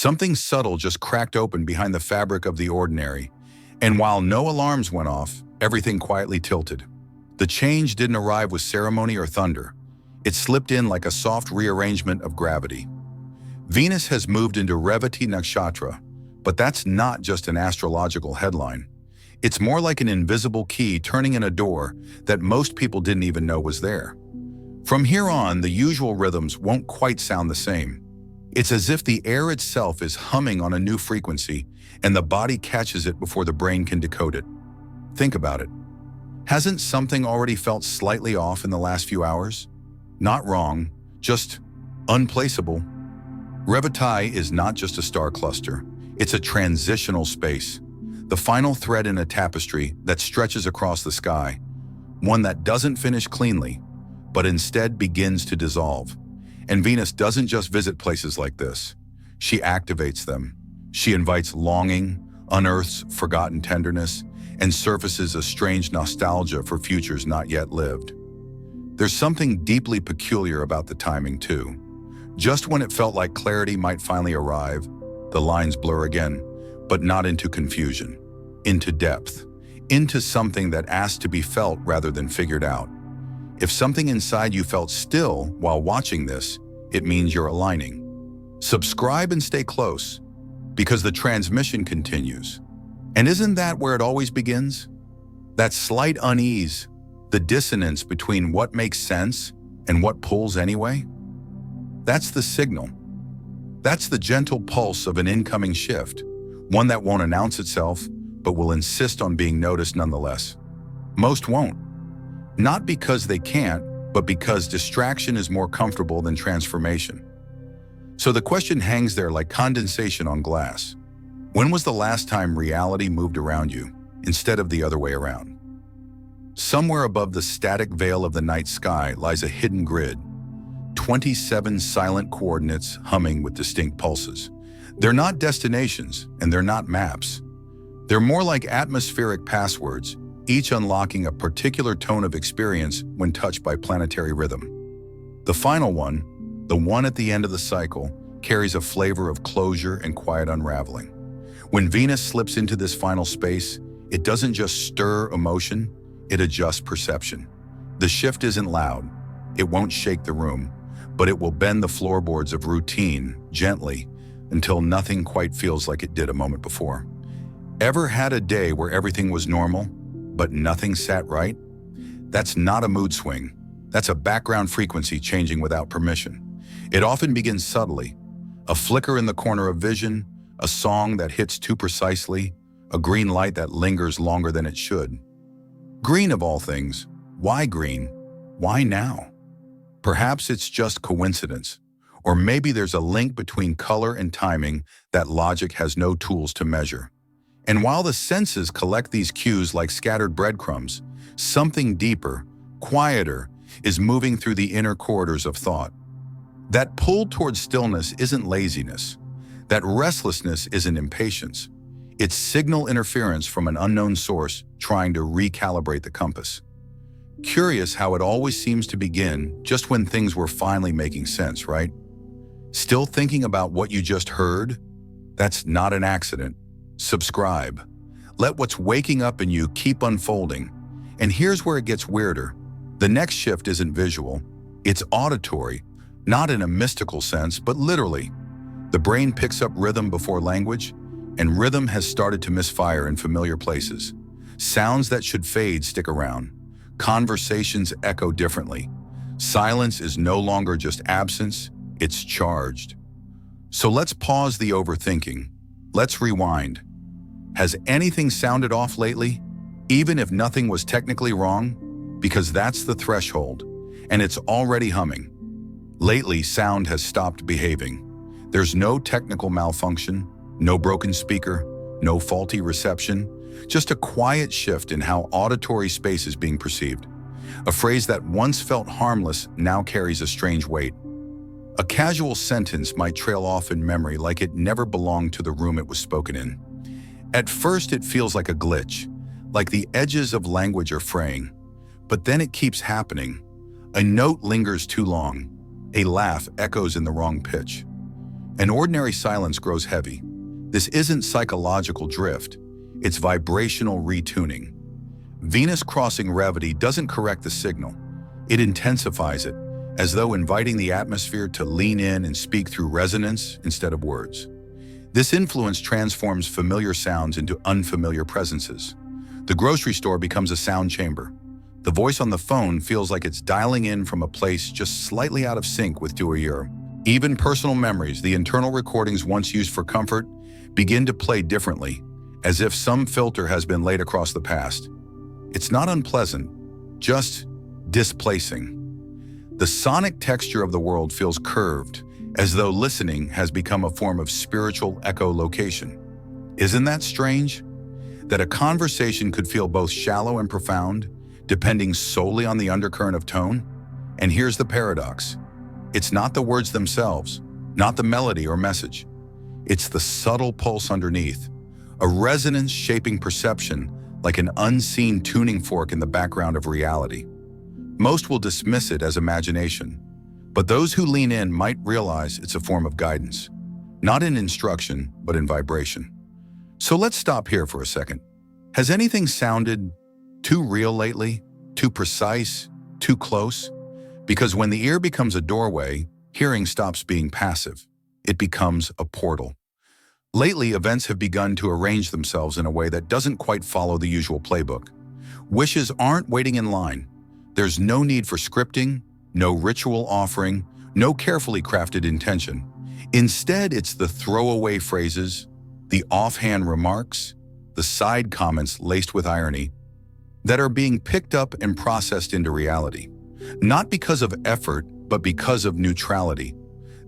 Something subtle just cracked open behind the fabric of the ordinary, and while no alarms went off, everything quietly tilted. The change didn't arrive with ceremony or thunder. It slipped in like a soft rearrangement of gravity. Venus has moved into Revati Nakshatra, but that's not just an astrological headline. It's more like an invisible key turning in a door that most people didn't even know was there. From here on, the usual rhythms won't quite sound the same. It's as if the air itself is humming on a new frequency, and the body catches it before the brain can decode it. Think about it. Hasn't something already felt slightly off in the last few hours? Not wrong, just unplaceable. Revati is not just a star cluster. It's a transitional space, the final thread in a tapestry that stretches across the sky, one that doesn't finish cleanly, but instead begins to dissolve. And Venus doesn't just visit places like this. She activates them. She invites longing, unearths forgotten tenderness, and surfaces a strange nostalgia for futures not yet lived. There's something deeply peculiar about the timing, too. Just when it felt like clarity might finally arrive, the lines blur again, but not into confusion, into depth, into something that asked to be felt rather than figured out. If something inside you felt still while watching this, it means you're aligning. Subscribe and stay close, because the transmission continues. And isn't that where it always begins? That slight unease, the dissonance between what makes sense and what pulls anyway? That's the signal. That's the gentle pulse of an incoming shift, one that won't announce itself, but will insist on being noticed nonetheless. Most won't. Not because they can't, but because distraction is more comfortable than transformation. So the question hangs there like condensation on glass. When was the last time reality moved around you, instead of the other way around? Somewhere above the static veil of the night sky lies a hidden grid, 27 silent coordinates humming with distinct pulses. They're not destinations, and they're not maps. They're more like atmospheric passwords, each unlocking a particular tone of experience when touched by planetary rhythm. The final one, the one at the end of the cycle, carries a flavor of closure and quiet unraveling. When Venus slips into this final space, it doesn't just stir emotion, it adjusts perception. The shift isn't loud, it won't shake the room, but it will bend the floorboards of routine gently until nothing quite feels like it did a moment before. Ever had a day where everything was normal, but nothing sat right? That's not a mood swing. That's a background frequency changing without permission. It often begins subtly. A flicker in the corner of vision, a song that hits too precisely, a green light that lingers longer than it should. Green of all things. Why green? Why now? Perhaps it's just coincidence, or maybe there's a link between color and timing that logic has no tools to measure. And while the senses collect these cues like scattered breadcrumbs, something deeper, quieter, is moving through the inner corridors of thought. That pull towards stillness isn't laziness. That restlessness isn't impatience. It's signal interference from an unknown source trying to recalibrate the compass. Curious how it always seems to begin just when things were finally making sense, right? Still thinking about what you just heard? That's not an accident. Subscribe. Let what's waking up in you keep unfolding. And here's where it gets weirder. The next shift isn't visual. It's auditory, not in a mystical sense, but literally. The brain picks up rhythm before language, and rhythm has started to misfire in familiar places. Sounds that should fade stick around. Conversations echo differently. Silence is no longer just absence, it's charged. So let's pause the overthinking. Let's rewind. Has anything sounded off lately? Even if nothing was technically wrong? Because that's the threshold, and it's already humming. Lately, sound has stopped behaving. There's no technical malfunction, no broken speaker, no faulty reception, just a quiet shift in how auditory space is being perceived. A phrase that once felt harmless now carries a strange weight. A casual sentence might trail off in memory like it never belonged to the room it was spoken in. At first, it feels like a glitch, like the edges of language are fraying. But then it keeps happening. A note lingers too long. A laugh echoes in the wrong pitch. An ordinary silence grows heavy. This isn't psychological drift, it's vibrational retuning. Venus crossing gravity doesn't correct the signal, it intensifies it, as though inviting the atmosphere to lean in and speak through resonance instead of words. This influence transforms familiar sounds into unfamiliar presences. The grocery store becomes a sound chamber. The voice on the phone feels like it's dialing in from a place just slightly out of sync with your ear. Even personal memories, the internal recordings once used for comfort, begin to play differently, as if some filter has been laid across the past. It's not unpleasant, just displacing. The sonic texture of the world feels curved, as though listening has become a form of spiritual echolocation. Isn't that strange? That a conversation could feel both shallow and profound, depending solely on the undercurrent of tone? And here's the paradox. It's not the words themselves, not the melody or message. It's the subtle pulse underneath, a resonance shaping perception like an unseen tuning fork in the background of reality. Most will dismiss it as imagination, but those who lean in might realize it's a form of guidance, not in instruction, but in vibration. So let's stop here for a second. Has anything sounded too real lately? Too precise? Too close? Because when the ear becomes a doorway, hearing stops being passive. It becomes a portal. Lately, events have begun to arrange themselves in a way that doesn't quite follow the usual playbook. Wishes aren't waiting in line. There's no need for scripting, no ritual offering, no carefully crafted intention. Instead, it's the throwaway phrases, the offhand remarks, the side comments laced with irony that are being picked up and processed into reality. Not because of effort, but because of neutrality.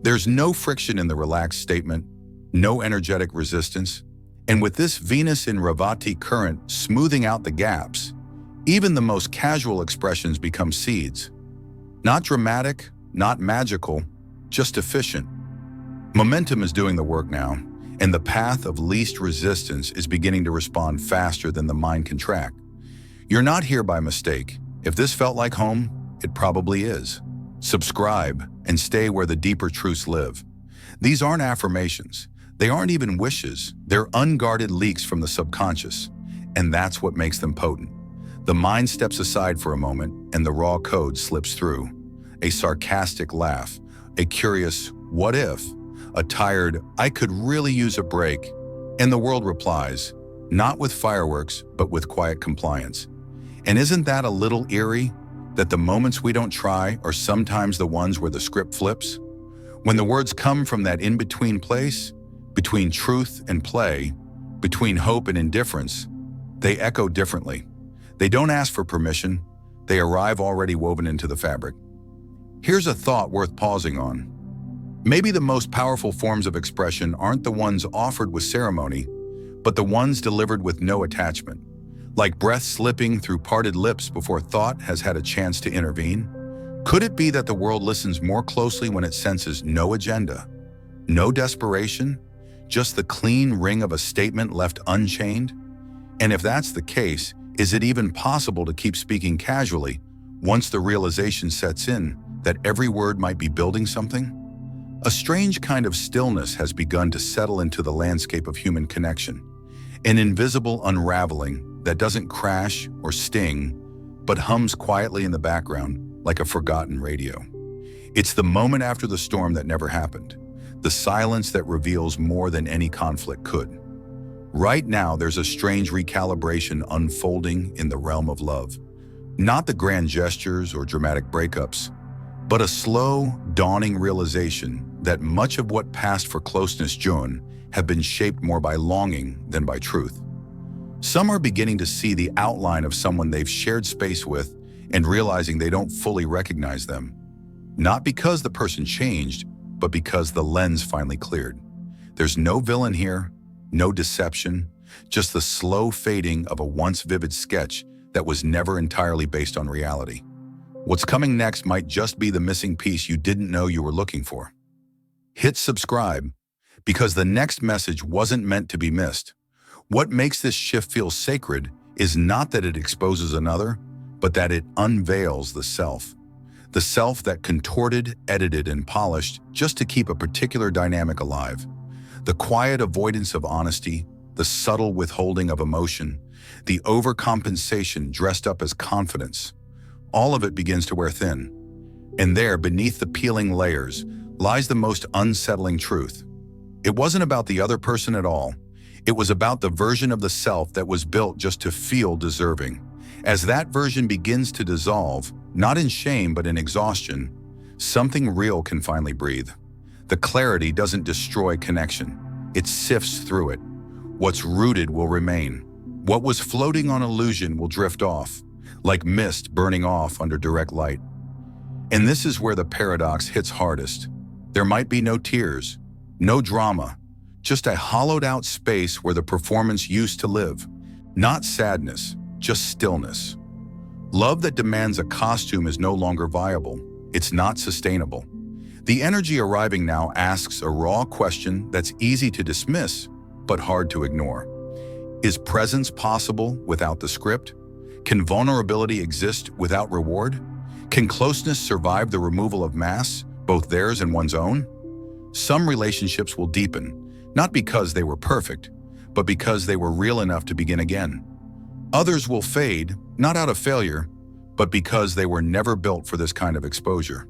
There's no friction in the relaxed statement, no energetic resistance, and with this Venus in Ravati current smoothing out the gaps, even the most casual expressions become seeds. Not dramatic, not magical, just efficient. Momentum is doing the work now, and the path of least resistance is beginning to respond faster than the mind can track. You're not here by mistake. If this felt like home, it probably is. Subscribe and stay where the deeper truths live. These aren't affirmations. They aren't even wishes. They're unguarded leaks from the subconscious, and that's what makes them potent. The mind steps aside for a moment, and the raw code slips through. A sarcastic laugh, a curious "what if?", a tired "I could really use a break," and the world replies, not with fireworks, but with quiet compliance. And isn't that a little eerie? That the moments we don't try are sometimes the ones where the script flips? When the words come from that in-between place, between truth and play, between hope and indifference, they echo differently. They don't ask for permission, they arrive already woven into the fabric. Here's a thought worth pausing on. Maybe the most powerful forms of expression aren't the ones offered with ceremony, but the ones delivered with no attachment. Like breath slipping through parted lips before thought has had a chance to intervene? Could it be that the world listens more closely when it senses no agenda, no desperation, just the clean ring of a statement left unchained? And if that's the case, is it even possible to keep speaking casually once the realization sets in that every word might be building something? A strange kind of stillness has begun to settle into the landscape of human connection, an invisible unraveling that doesn't crash or sting, but hums quietly in the background like a forgotten radio. It's the moment after the storm that never happened, the silence that reveals more than any conflict could. Right now, there's a strange recalibration unfolding in the realm of love. Not the grand gestures or dramatic breakups, but a slow, dawning realization that much of what passed for closeness June have been shaped more by longing than by truth. Some are beginning to see the outline of someone they've shared space with and realizing they don't fully recognize them. Not because the person changed, but because the lens finally cleared. There's no villain here, no deception, just the slow fading of a once vivid sketch that was never entirely based on reality. What's coming next might just be the missing piece you didn't know you were looking for. Hit subscribe, because the next message wasn't meant to be missed. What makes this shift feel sacred is not that it exposes another, but that it unveils the self. the self that contorted, edited, and polished just to keep a particular dynamic alive. The quiet avoidance of honesty, the subtle withholding of emotion, the overcompensation dressed up as confidence. All of it begins to wear thin. And there, beneath the peeling layers, lies the most unsettling truth. It wasn't about the other person at all. It was about the version of the self that was built just to feel deserving. As that version begins to dissolve, not in shame but in exhaustion, something real can finally breathe. The clarity doesn't destroy connection. It sifts through it. What's rooted will remain. What was floating on illusion will drift off, like mist burning off under direct light. And this is where the paradox hits hardest. There might be no tears, no drama, just a hollowed-out space where the performance used to live. Not sadness, just stillness. Love that demands a costume is no longer viable. It's not sustainable. The energy arriving now asks a raw question that's easy to dismiss, but hard to ignore. Is presence possible without the script? Can vulnerability exist without reward? Can closeness survive the removal of masks, both theirs and one's own? Some relationships will deepen, not because they were perfect, but because they were real enough to begin again. Others will fade, not out of failure, but because they were never built for this kind of exposure.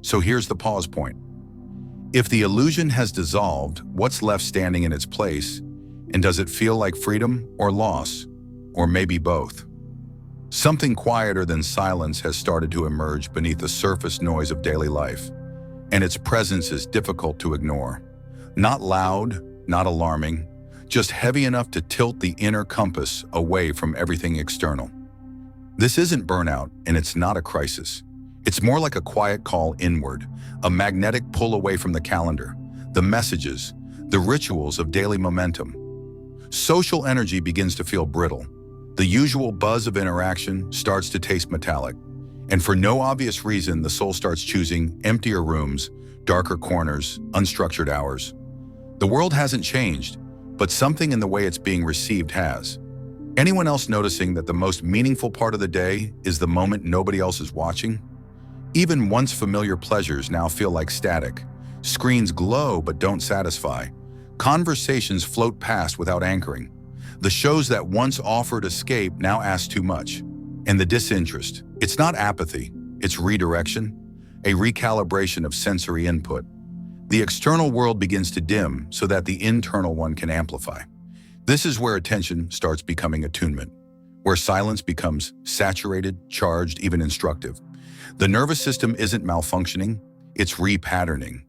So here's the pause point. If the illusion has dissolved, what's left standing in its place? And does it feel like freedom or loss? Or maybe both? Something quieter than silence has started to emerge beneath the surface noise of daily life, and its presence is difficult to ignore. Not loud, not alarming, just heavy enough to tilt the inner compass away from everything external. This isn't burnout, and it's not a crisis. It's more like a quiet call inward, a magnetic pull away from the calendar, the messages, the rituals of daily momentum. Social energy begins to feel brittle. The usual buzz of interaction starts to taste metallic. And for no obvious reason, the soul starts choosing emptier rooms, darker corners, unstructured hours. The world hasn't changed, but something in the way it's being received has. Anyone else noticing that the most meaningful part of the day is the moment nobody else is watching? Even once familiar pleasures now feel like static. Screens glow but don't satisfy. Conversations float past without anchoring. The shows that once offered escape now ask too much. And the disinterest, it's not apathy, it's redirection, a recalibration of sensory input. The external world begins to dim so that the internal one can amplify. This is where attention starts becoming attunement, where silence becomes saturated, charged, even instructive. The nervous system isn't malfunctioning, it's repatterning.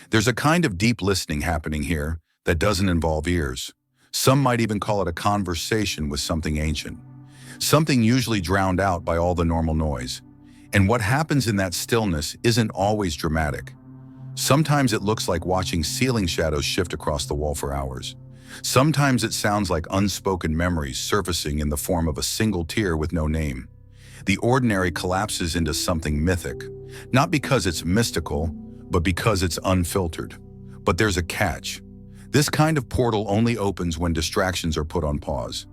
There's a kind of deep listening happening here that doesn't involve ears. Some might even call it a conversation with something ancient, something usually drowned out by all the normal noise. And what happens in that stillness isn't always dramatic. Sometimes it looks like watching ceiling shadows shift across the wall for hours. Sometimes it sounds like unspoken memories surfacing in the form of a single tear with no name. The ordinary collapses into something mythic, not because it's mystical, but because it's unfiltered. But there's a catch. This kind of portal only opens when distractions are put on pause.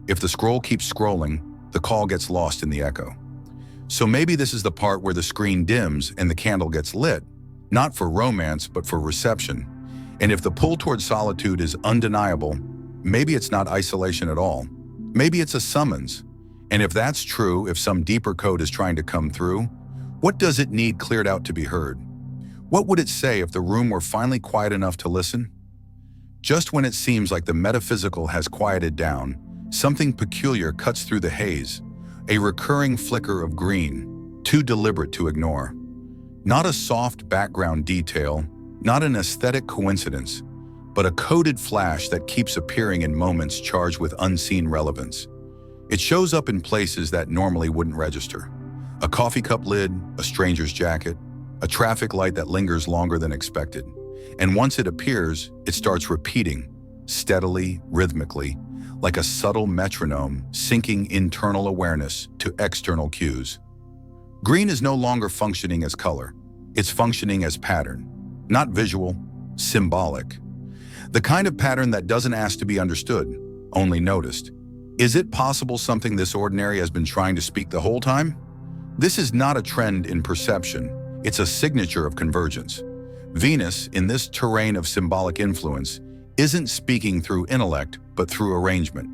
If the scroll keeps scrolling, the call gets lost in the echo. So maybe this is the part where the screen dims and the candle gets lit, not for romance, but for reception. And if the pull toward solitude is undeniable, maybe it's not isolation at all. Maybe it's a summons. And if that's true, if some deeper code is trying to come through, what does it need cleared out to be heard? What would it say if the room were finally quiet enough to listen? Just when it seems like the metaphysical has quieted down, something peculiar cuts through the haze, a recurring flicker of green, too deliberate to ignore. Not a soft background detail, not an aesthetic coincidence, but a coded flash that keeps appearing in moments charged with unseen relevance. It shows up in places that normally wouldn't register. A coffee cup lid, a stranger's jacket, a traffic light that lingers longer than expected. And once it appears, it starts repeating, steadily, rhythmically, like a subtle metronome syncing internal awareness to external cues. Green is no longer functioning as color. It's functioning as pattern, not visual, symbolic. The kind of pattern that doesn't ask to be understood, only noticed. Is it possible something this ordinary has been trying to speak the whole time? This is not a trend in perception, it's a signature of convergence. Venus, in this terrain of symbolic influence, isn't speaking through intellect, but through arrangement,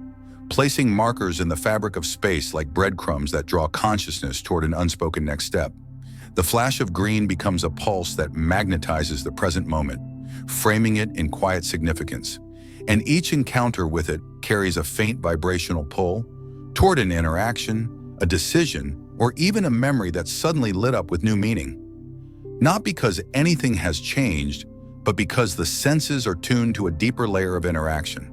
placing markers in the fabric of space like breadcrumbs that draw consciousness toward an unspoken next step. The flash of green becomes a pulse that magnetizes the present moment, framing it in quiet significance. And each encounter with it carries a faint vibrational pull toward an interaction, a decision, or even a memory that's suddenly lit up with new meaning. Not because anything has changed, but because the senses are tuned to a deeper layer of interaction.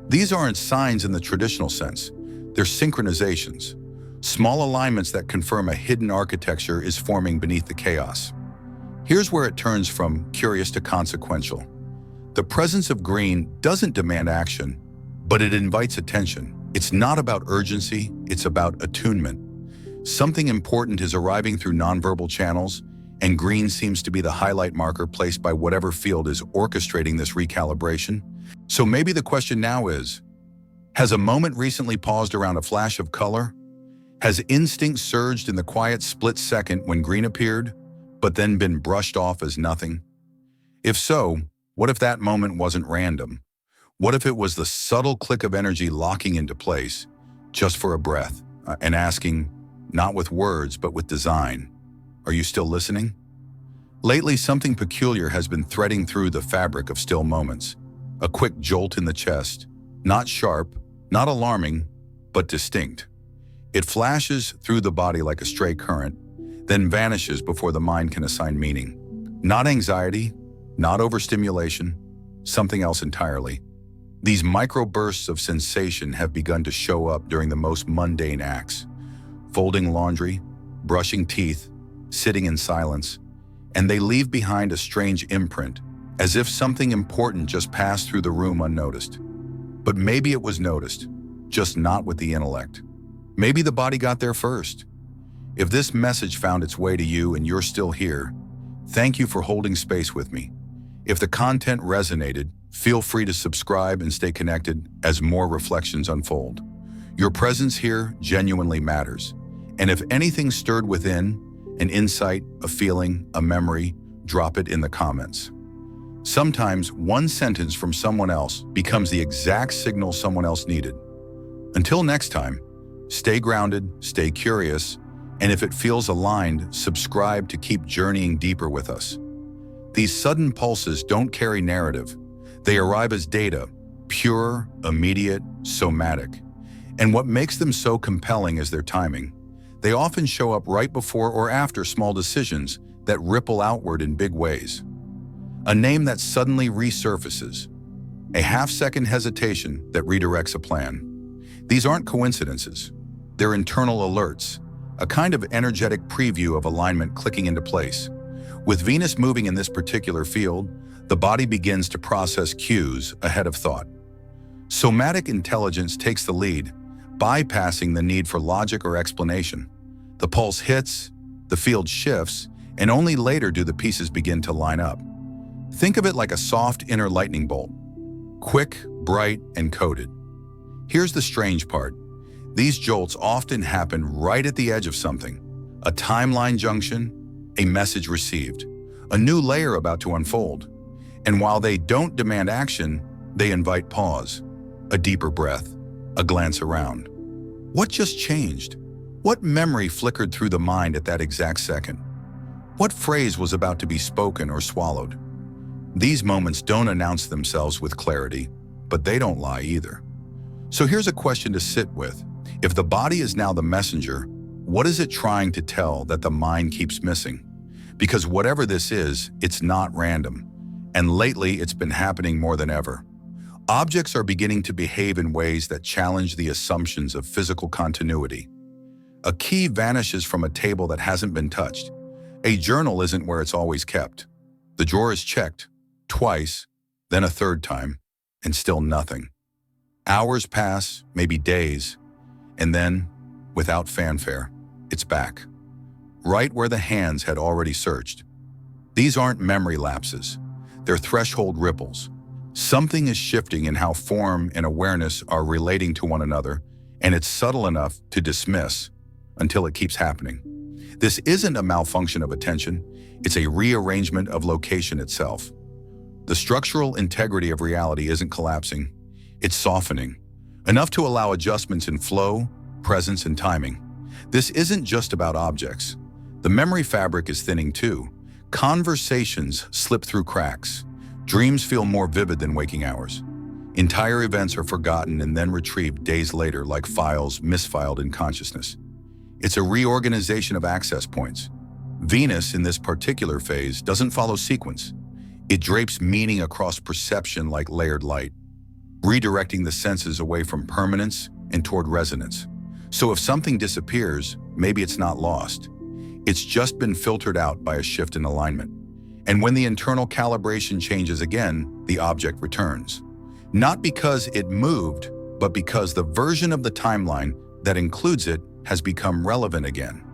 These aren't signs in the traditional sense, they're synchronizations, small alignments that confirm a hidden architecture is forming beneath the chaos. Here's where it turns from curious to consequential. The presence of green doesn't demand action, but it invites attention. It's not about urgency, it's about attunement. Something important is arriving through nonverbal channels, and green seems to be the highlight marker placed by whatever field is orchestrating this recalibration. So maybe the question now is, has a moment recently paused around a flash of color? Has instinct surged in the quiet split second when green appeared, but then been brushed off as nothing? If so, what if that moment wasn't random? What if it was the subtle click of energy locking into place, just for a breath, and asking, not with words, but with design, are you still listening? Lately, something peculiar has been threading through the fabric of still moments. A quick jolt in the chest, not sharp, not alarming, but distinct. It flashes through the body like a stray current, then vanishes before the mind can assign meaning. Not anxiety, not overstimulation, something else entirely. These microbursts of sensation have begun to show up during the most mundane acts. Folding laundry, brushing teeth, sitting in silence, and they leave behind a strange imprint, as if something important just passed through the room unnoticed. But maybe it was noticed, just not with the intellect. Maybe the body got there first. If this message found its way to you and you're still here, thank you for holding space with me. If the content resonated, feel free to subscribe and stay connected as more reflections unfold. Your presence here genuinely matters. And if anything stirred within, an insight, a feeling, a memory, drop it in the comments. Sometimes one sentence from someone else becomes the exact signal someone else needed. Until next time, stay grounded, stay curious, and if it feels aligned, subscribe to keep journeying deeper with us. These sudden pulses don't carry narrative. They arrive as data, pure, immediate, somatic. And what makes them so compelling is their timing. They often show up right before or after small decisions that ripple outward in big ways. A name that suddenly resurfaces, a half-second hesitation that redirects a plan. These aren't coincidences. They're internal alerts, a kind of energetic preview of alignment clicking into place. With Venus moving in this particular field, the body begins to process cues ahead of thought. Somatic intelligence takes the lead, bypassing the need for logic or explanation. The pulse hits, the field shifts, and only later do the pieces begin to line up. Think of it like a soft inner lightning bolt, quick, bright, and coded. Here's the strange part. These jolts often happen right at the edge of something, a timeline junction, a message received, a new layer about to unfold. And while they don't demand action, they invite pause, a deeper breath, a glance around. What just changed? What memory flickered through the mind at that exact second? What phrase was about to be spoken or swallowed? These moments don't announce themselves with clarity, but they don't lie either. So here's a question to sit with. If the body is now the messenger, what is it trying to tell that the mind keeps missing? Because whatever this is, it's not random. And lately, it's been happening more than ever. Objects are beginning to behave in ways that challenge the assumptions of physical continuity. A key vanishes from a table that hasn't been touched. A journal isn't where it's always kept. The drawer is checked, twice, then a third time, and still nothing. Hours pass, maybe days, and then, without fanfare, it's back. Right where the hands had already searched. These aren't memory lapses. They're threshold ripples. Something is shifting in how form and awareness are relating to one another, and it's subtle enough to dismiss until it keeps happening. This isn't a malfunction of attention, it's a rearrangement of location itself. The structural integrity of reality isn't collapsing, it's softening, enough to allow adjustments in flow, presence, and timing. This isn't just about objects. The memory fabric is thinning too. Conversations slip through cracks. Dreams feel more vivid than waking hours. Entire events are forgotten and then retrieved days later like files misfiled in consciousness. It's a reorganization of access points. Venus, in this particular phase, doesn't follow sequence. It drapes meaning across perception like layered light, redirecting the senses away from permanence and toward resonance. So if something disappears, maybe it's not lost. It's just been filtered out by a shift in alignment. And when the internal calibration changes again, the object returns. Not because it moved, but because the version of the timeline that includes it has become relevant again.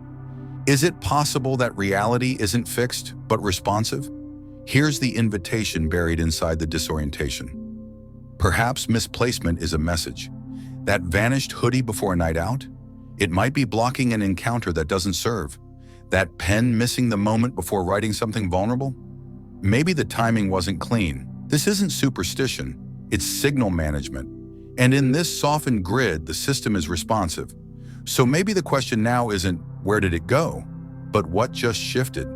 Is it possible that reality isn't fixed, but responsive? Here's the invitation buried inside the disorientation. Perhaps misplacement is a message. That vanished hoodie before a night out? It might be blocking an encounter that doesn't serve. That pen missing the moment before writing something vulnerable? Maybe the timing wasn't clean. This isn't superstition, it's signal management. And in this softened grid, the system is responsive. So maybe the question now isn't, where did it go? But what just shifted?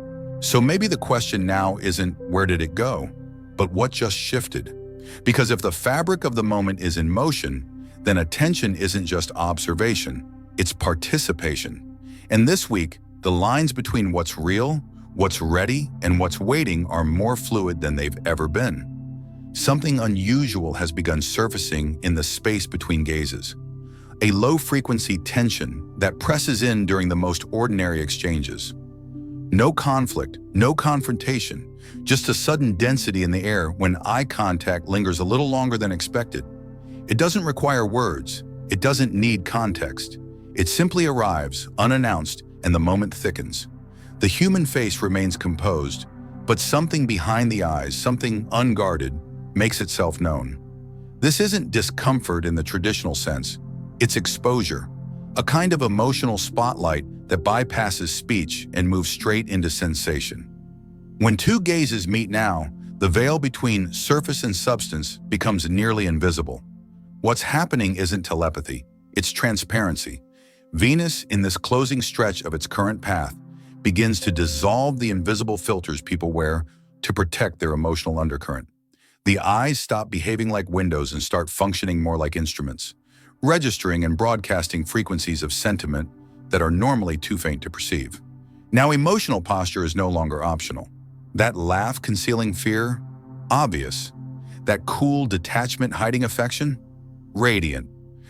But what just shifted? Because if the fabric of the moment is in motion, then attention isn't just observation, it's participation. And this week, the lines between what's real, what's ready, and what's waiting are more fluid than they've ever been. Something unusual has begun surfacing in the space between gazes. A low-frequency tension that presses in during the most ordinary exchanges. No conflict, no confrontation, just a sudden density in the air when eye contact lingers a little longer than expected. It doesn't require words, it doesn't need context. It simply arrives, unannounced, and the moment thickens. The human face remains composed, but something behind the eyes, something unguarded, makes itself known. This isn't discomfort in the traditional sense. It's exposure, a kind of emotional spotlight that bypasses speech and moves straight into sensation. When two gazes meet now, the veil between surface and substance becomes nearly invisible. What's happening isn't telepathy, it's transparency. Venus, in this closing stretch of its current path, begins to dissolve the invisible filters people wear to protect their emotional undercurrent. The eyes stop behaving like windows and start functioning more like instruments, registering and broadcasting frequencies of sentiment that are normally too faint to perceive. Now, emotional posture is no longer optional. That laugh concealing fear? Obvious. That cool detachment hiding affection? Radiant.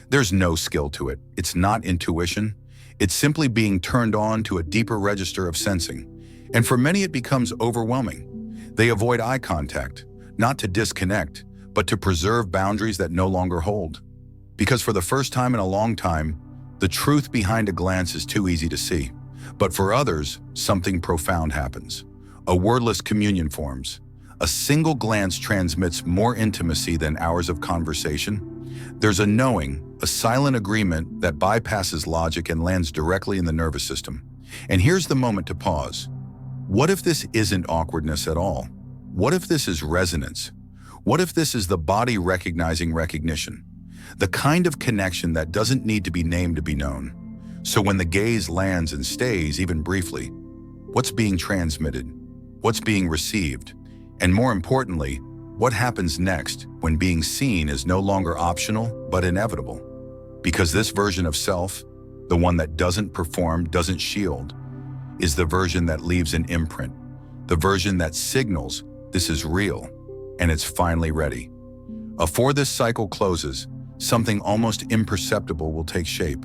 There's no skill to it. It's not intuition. It's simply being turned on to a deeper register of sensing. And for many, it becomes overwhelming. They avoid eye contact, not to disconnect, but to preserve boundaries that no longer hold. Because for the first time in a long time, the truth behind a glance is too easy to see. But for others, something profound happens. A wordless communion forms. A single glance transmits more intimacy than hours of conversation. There's a knowing, a silent agreement that bypasses logic and lands directly in the nervous system. And here's the moment to pause. What if this isn't awkwardness at all? What if this is resonance? What if this is the body recognizing recognition? The kind of connection that doesn't need to be named to be known. So when the gaze lands and stays, even briefly, what's being transmitted? What's being received? And more importantly, what happens next when being seen is no longer optional but inevitable? Because this version of self, the one that doesn't perform, doesn't shield, is the version that leaves an imprint, the version that signals this is real and it's finally ready. Before this cycle closes, something almost imperceptible will take shape.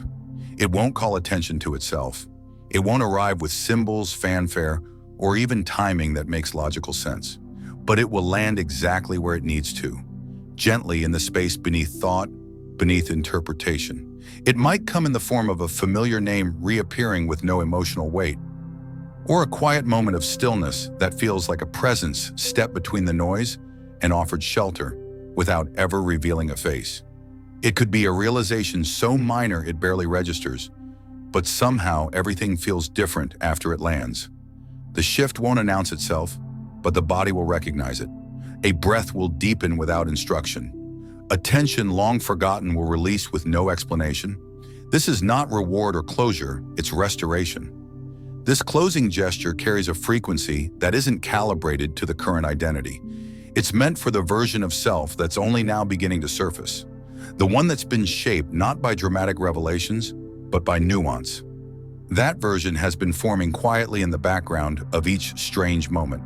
It won't call attention to itself. It won't arrive with symbols, fanfare, or even timing that makes logical sense. But it will land exactly where it needs to, gently in the space beneath thought, beneath interpretation. It might come in the form of a familiar name reappearing with no emotional weight, or a quiet moment of stillness that feels like a presence stepped between the noise and offered shelter without ever revealing a face. It could be a realization so minor it barely registers, but somehow everything feels different after it lands. The shift won't announce itself, but the body will recognize it. A breath will deepen without instruction. A tension long forgotten will release with no explanation. This is not reward or closure, it's restoration. This closing gesture carries a frequency that isn't calibrated to the current identity. It's meant for the version of self that's only now beginning to surface. The one that's been shaped not by dramatic revelations, but by nuance. That version has been forming quietly in the background of each strange moment.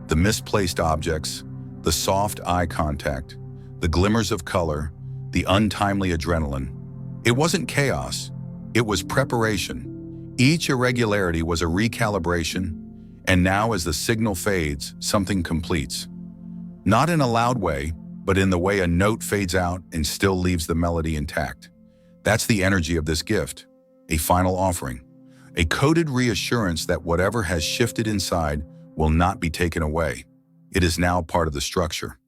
The misplaced objects, the soft eye contact, the glimmers of color, the untimely adrenaline. It wasn't chaos, it was preparation. Each irregularity was a recalibration, and now as the signal fades, something completes. Not in a loud way, but in the way a note fades out and still leaves the melody intact. That's the energy of this gift, a final offering, a coded reassurance that whatever has shifted inside will not be taken away. It is now part of the structure.